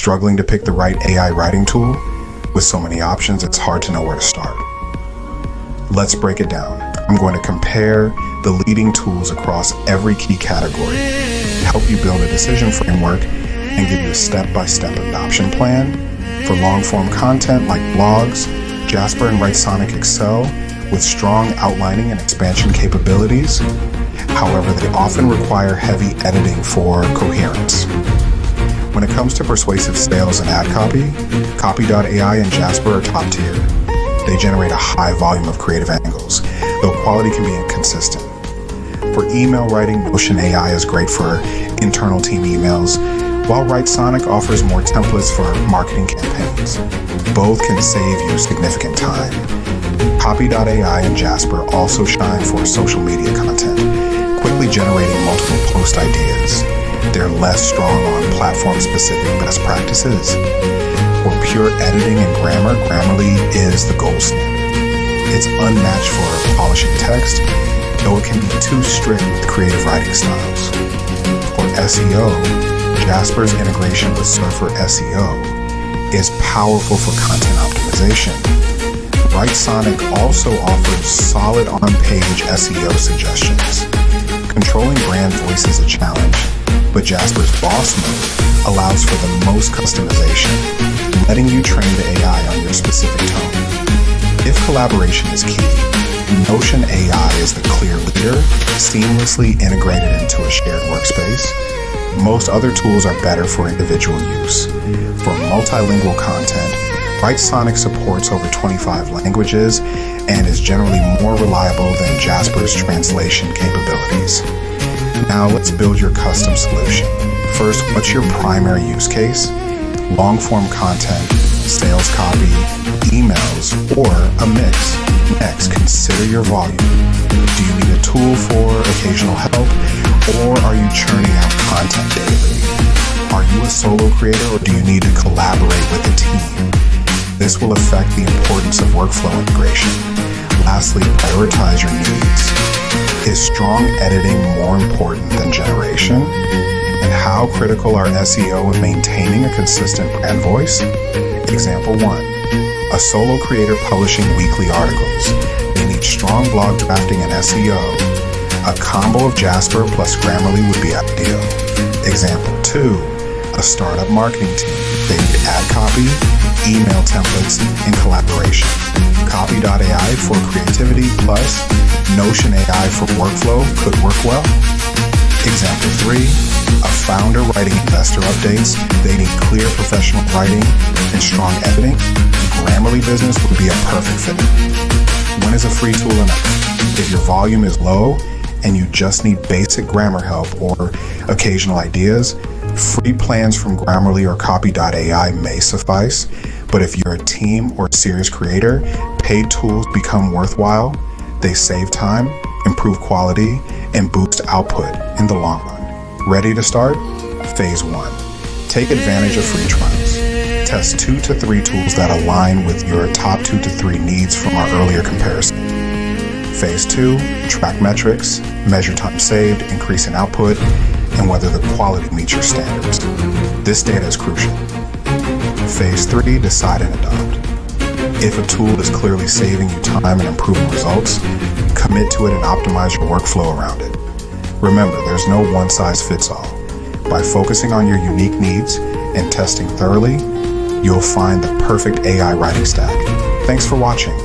Struggling to pick the right AI writing tool? With so many options, it's hard to know where to start. Let's break it down. I'm going to compare the leading tools across every key category, help you build a decision framework, and give you a step-by-step adoption plan. For long-form content like blogs, Jasper and Writesonic excel with strong outlining and expansion capabilities. However, they often require heavy editing for coherence. When it comes to persuasive sales and ad copy, Copy.ai and Jasper are top tier. They generate a high volume of creative angles, though quality can be inconsistent. For email writing, Notion AI is great for internal team emails, while Writesonic offers more templates for marketing campaigns. Both can save you significant time. Copy.ai and Jasper also shine for social media content, quickly generating multiple post ideas. They're less strong on platform-specific best practices. For pure editing and grammar, Grammarly is the gold standard. It's unmatched for polishing text, though it can be too strict with creative writing styles. For SEO, Jasper's integration with Surfer SEO is powerful for content optimization. Writesonic also offers solid on-page SEO suggestions. Controlling brand voice is a challenge, but Jasper's Boss Mode allows for the most customization, letting you train the AI on your specific tone. If collaboration is key, Notion AI is the clear leader, seamlessly integrated into a shared workspace. Most other tools are better for individual use. For multilingual content, Writesonic supports over 25 languages and is generally more reliable than Jasper's translation capabilities. Now let's build your custom solution. First, what's your primary use case? Long-form content, sales copy, emails, or a mix. Next, consider your volume. Do you need a tool for occasional help, or are you churning out content daily? Are you a solo creator, or do you need to collaborate with a team? This will affect the importance of workflow integration. Lastly, prioritize your needs. Is strong editing more important than generation? And how critical are SEO in maintaining a consistent brand voice? Example 1. A solo creator publishing weekly articles. They need strong blog drafting and SEO. A combo of Jasper plus Grammarly would be ideal. Example 2. A startup marketing team. They need ad copy, email templates, and collaboration. Copy.ai for creativity plus Notion AI for workflow could work well. Example 3, a founder writing investor updates. They need clear professional writing and strong editing. Grammarly business would be a perfect fit. When is a free tool enough? If your volume is low and you just need basic grammar help or occasional ideas, free plans from Grammarly or Copy.ai may suffice. But if you're a team or a serious creator, paid tools become worthwhile. They save time, improve quality, and boost output in the long run. Ready to start? Phase 1. Take advantage of free trials. Test 2 to 3 tools that align with your top 2 to 3 needs from our earlier comparison. Phase 2. Track metrics, measure time saved, increase in output, and whether the quality meets your standards. This data is crucial. Phase 3. Decide and adopt. If a tool is clearly saving you time and improving results, commit to it and optimize your workflow around it. Remember, there's no one-size-fits-all. By focusing on your unique needs and testing thoroughly, you'll find the perfect AI writing stack. Thanks for watching.